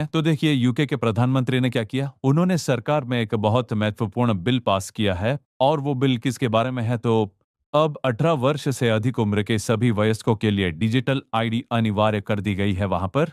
तो देखिए यूके के प्रधानमंत्री ने क्या किया, उन्होंने सरकार में एक बहुत महत्वपूर्ण बिल पास किया है। और वो बिल किसके बारे में है, तो अब 18 वर्ष से अधिक उम्र के सभी वयस्कों के लिए डिजिटल आईडी अनिवार्य कर दी गई है वहां पर।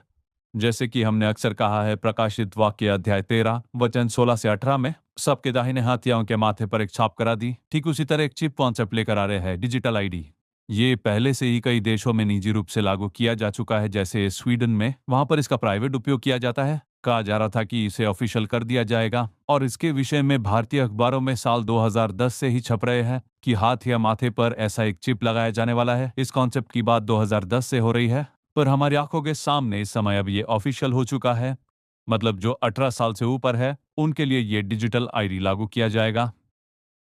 जैसे कि हमने अक्सर कहा है, प्रकाशित वाक्य अध्याय 13 वचन 16 से 18 में सबके दाहिने हाथ या उनके माथे पर एक छाप करा दी। ठीक उसी तरह एक चिप कॉन्सेप्ट लेकर आ रहे हैं डिजिटल आईडी। ये पहले से ही कई देशों में निजी रूप से लागू किया जा चुका है, जैसे स्वीडन में। वहां पर इसका प्राइवेट उपयोग किया जाता है। कहा जा रहा था कि इसे ऑफिशियल कर दिया जाएगा, और इसके विषय में भारतीय अखबारों में साल 2010 से ही छप रहे हैं कि हाथ या माथे पर ऐसा एक चिप लगाया जाने वाला है। इस कॉन्सेप्ट की बात 2010 से हो रही है, पर हमारी आंखों के सामने इस समय अब ये ऑफिशियल हो चुका है। मतलब जो 18 साल से ऊपर है उनके लिए ये डिजिटल आईडी लागू किया जाएगा।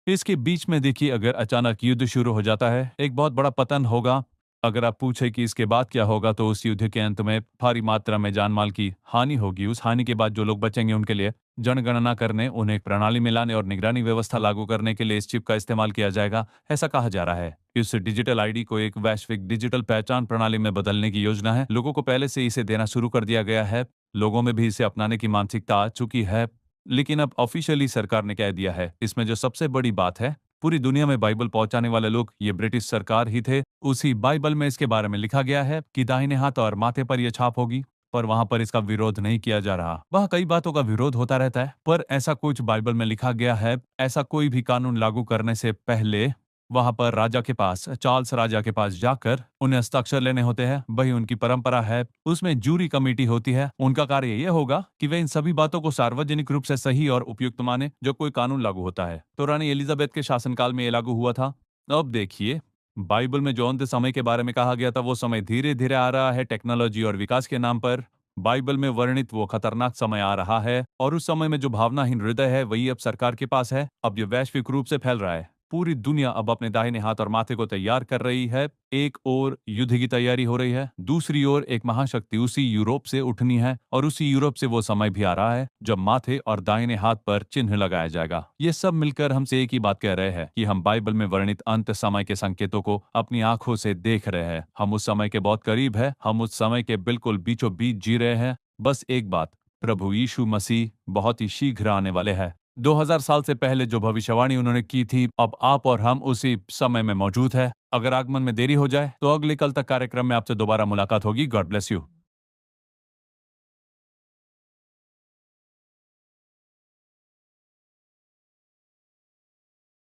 इसके बीच में देखिए, अगर अचानक युद्ध शुरू हो जाता है, एक बहुत बड़ा पतन होगा। अगर आप पूछे कि इसके बाद क्या होगा, तो उस युद्ध के अंत में भारी मात्रा में जानमाल की हानि होगी। उस हानि के बाद जो लोग बचेंगे उनके लिए जनगणना करने, उन्हें एक प्रणाली में लाने और निगरानी व्यवस्था लागू करने के लिए इस चिप का इस्तेमाल किया जाएगा, ऐसा कहा जा रहा है। इस डिजिटल आईडी को एक वैश्विक डिजिटल पहचान प्रणाली में बदलने की योजना है। लोगों को पहले से इसे देना शुरू कर दिया गया है। लोगों में भी इसे अपनाने की मानसिकता आ चुकी है। लेकिन अब ऑफिशियली सरकार ने कह दिया है। इसमें जो सबसे बड़ी बात है, पूरी दुनिया में बाइबल पहुंचाने वाले लोग ये ब्रिटिश सरकार ही थे। उसी बाइबल में इसके बारे में लिखा गया है कि दाहिने हाथ और माथे पर यह छाप होगी। पर वहां पर इसका विरोध नहीं किया जा रहा। वहां कई बातों का विरोध होता रहता है, पर ऐसा कुछ बाइबल में लिखा गया है। ऐसा कोई भी कानून लागू करने से पहले वहां पर राजा के पास, चार्ल्स राजा के पास जाकर उन्हें हस्ताक्षर लेने होते हैं। वही उनकी परंपरा है। उसमें जूरी कमेटी होती है। उनका कार्य यह होगा कि वे इन सभी बातों को सार्वजनिक रूप से सही और उपयुक्त माने जो कोई कानून लागू होता है। तो रानी एलिजाबेथ के शासनकाल में यह लागू हुआ था। अब देखिए, बाइबल में जो अंत समय के बारे में कहा गया था, वो समय धीरे धीरे आ रहा है टेक्नोलॉजी और विकास के नाम पर। बाइबल में वर्णित वो खतरनाक समय आ रहा है, और उस समय में जो भावनाहीन हृदय है वही अब सरकार के पास है। अब ये वैश्विक रूप से फैल रहा है। पूरी दुनिया अब अपने दाहिने हाथ और माथे को तैयार कर रही है। एक ओर युद्ध की तैयारी हो रही है, दूसरी ओर एक महाशक्ति उसी यूरोप से उठनी है, और उसी यूरोप से वो समय भी आ रहा है जब माथे और दाहिने हाथ पर चिन्ह लगाया जाएगा। ये सब मिलकर हमसे एक ही बात कह रहे हैं कि हम बाइबल में वर्णित अंत समय के संकेतों को अपनी आंखों से देख रहे हैं। हम उस समय के बहुत करीब है। हम उस समय के बिल्कुल बीचों बीच जी रहे हैं। बस एक बात, प्रभु यीशु मसीह बहुत ही शीघ्र आने वाले हैं। 2000 साल से पहले जो भविष्यवाणी उन्होंने की थी, अब आप और हम उसी समय में मौजूद है। अगर आगमन में देरी हो जाए तो अगले कल तक कार्यक्रम में आपसे दोबारा मुलाकात होगी। God bless you.